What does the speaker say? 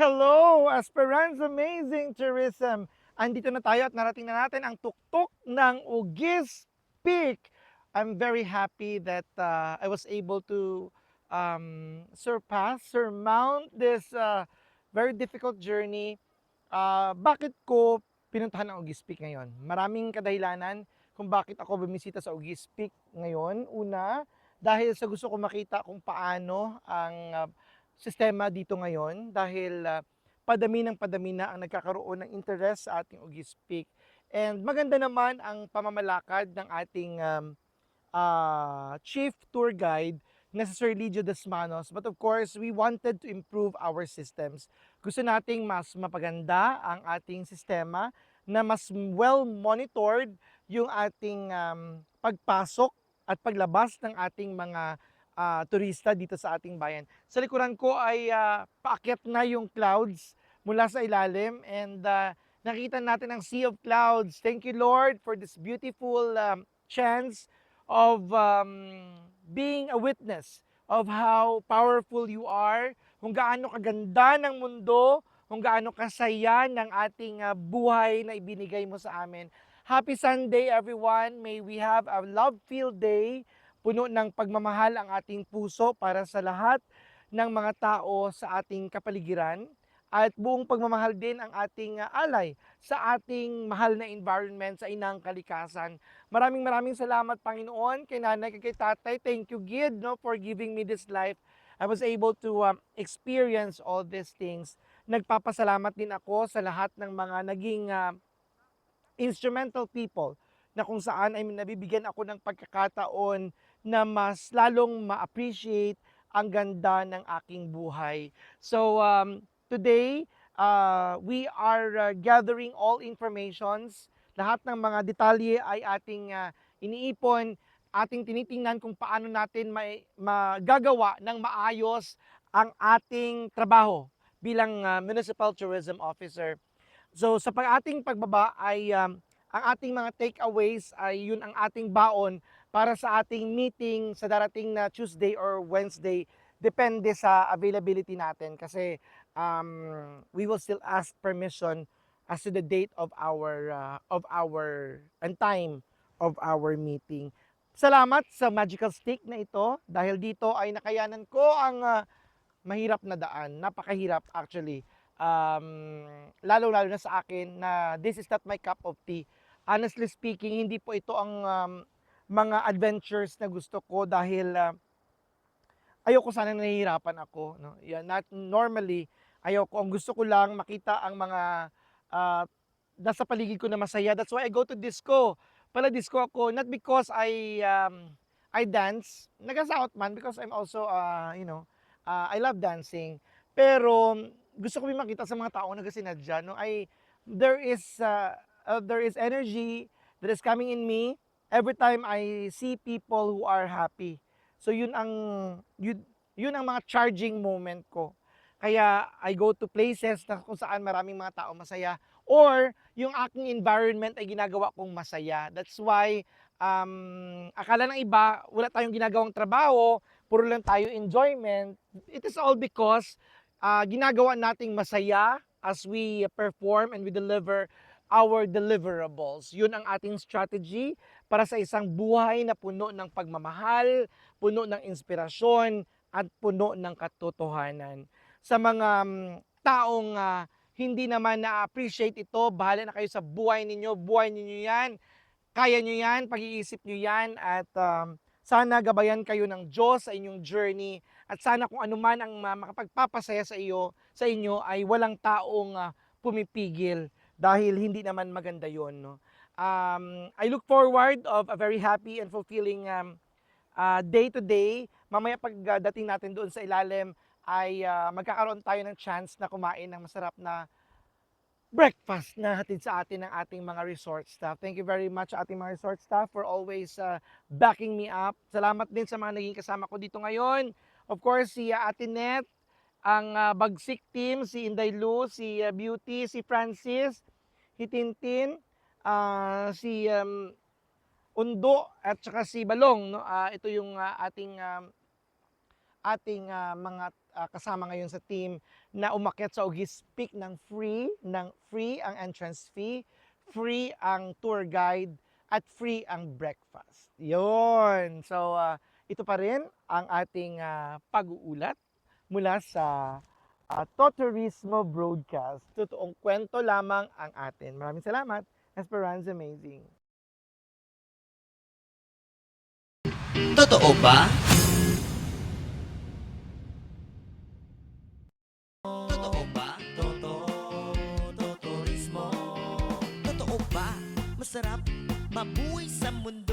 Hello, Aspirants Amazing Tourism! Andito na tayo at narating na natin ang tuktok ng Ugis Peak. I'm very happy that I was able to surmount this very difficult journey. Bakit ko pinuntahan ang Ugis Peak ngayon? Maraming kadahilanan kung bakit ako bumisita sa Ugis Peak ngayon. Una, dahil sa gusto ko makita kung paano ang sistema dito ngayon dahil padami na ang nagkakaroon ng interest sa ating Ugis Peak. And maganda naman ang pamamalakad ng ating chief tour guide na si Sir Lidio Desmanos. But of course, we wanted to improve our systems. Gusto nating mas mapaganda ang ating sistema na mas well monitored yung ating pagpasok at paglabas ng ating mga turista dito sa ating bayan. Sa likuran ko ay paakyat na yung clouds mula sa ilalim and nakita natin ang sea of clouds. Thank you, Lord, for this beautiful chance of being a witness of how powerful you are, kung gaano kaganda ng mundo, kung gaano kasaya ng ating buhay na ibinigay mo sa amin. Happy Sunday, everyone. May we have a love-filled day, puno ng pagmamahal ang ating puso para sa lahat ng mga tao sa ating kapaligiran at buong pagmamahal din ang ating alay sa ating mahal na environment, sa inang kalikasan. Maraming salamat, Panginoon, kay nanay, kay tatay. Thank you, Gid, no, for giving me this life. I was able to experience all these things. Nagpapasalamat din ako sa lahat ng mga naging instrumental people na kung saan ay nabibigyan ako ng pagkakataon na mas lalong ma-appreciate ang ganda ng aking buhay. So today, we are gathering all informations. Lahat ng mga detalye ay ating iniipon, ating tinitingnan kung paano natin magagawa ng maayos ang ating trabaho bilang Municipal Tourism Officer. So sa ating pagbaba ay ang ating mga takeaways ay yun ang ating baon para sa ating meeting sa darating na Tuesday or Wednesday. Depende sa availability natin kasi we will still ask permission as to the date of our and time of our meeting. Salamat sa magical stick na ito dahil dito ay nakayanan ko ang mahirap na daan. Napakahirap actually. Lalo-lalo na sa akin na this is not my cup of tea. Honestly speaking, hindi po ito ang mga adventures na gusto ko dahil ayoko sana nahihirapan ako. No? Yeah, not normally, ayoko. Ang gusto ko lang makita ang mga nasa paligid ko na masaya. That's why I go to disco. Pala disco ako, not because I dance. Nag-south man because I'm also, I love dancing. Pero gusto ko makita sa mga tao na sinadya, no? There is energy that is coming in me every time I see people who are happy. So yun ang mga charging moment ko. Kaya I go to places na kung saan maraming mga tao masaya or yung aking environment ay ginagawa kong masaya. That's why akala ng iba wala tayong ginagawang trabaho, puro lang tayo enjoyment. It is all because ginagawa nating masaya as we perform and we deliver our deliverables. Yun ang ating strategy para sa isang buhay na puno ng pagmamahal, puno ng inspirasyon, at puno ng katotohanan. Sa mga taong hindi naman na-appreciate ito, bahala na kayo sa buhay ninyo yan, kaya nyo yan, pag-iisip nyo yan, at sana gabayan kayo ng Diyos sa inyong journey, at sana kung ano man ang makapagpapasaya sa inyo ay walang taong pumipigil dahil hindi naman maganda yon, no? I look forward of a very happy and fulfilling day to day. Mamaya pagdating natin doon sa ilalim ay magkakaroon tayo ng chance na kumain ng masarap na breakfast na hatid sa atin ng ating mga resort staff. Thank you very much ating mga resort staff for always backing me up. Salamat din sa mga naging kasama ko dito ngayon. Of course, si Ate Net, ang Bagsik team, si Inday Lu, si Beauty, si Francis, si Tintin, si Undo, at saka si Balong. No? Ito yung ating mga kasama ngayon sa team na umakyat sa Ugis Peak ng free ang entrance fee, free ang tour guide, at free ang breakfast. Yon. So, ito pa rin ang ating pag-uulat mula sa Toturismo Broadcast. Totoong kwento lamang ang atin. Maraming salamat. Esperanza Amazing. Totoo ba? Totoo ba? Turismo. Totoo ba? Masarap mabuhay sa mundo.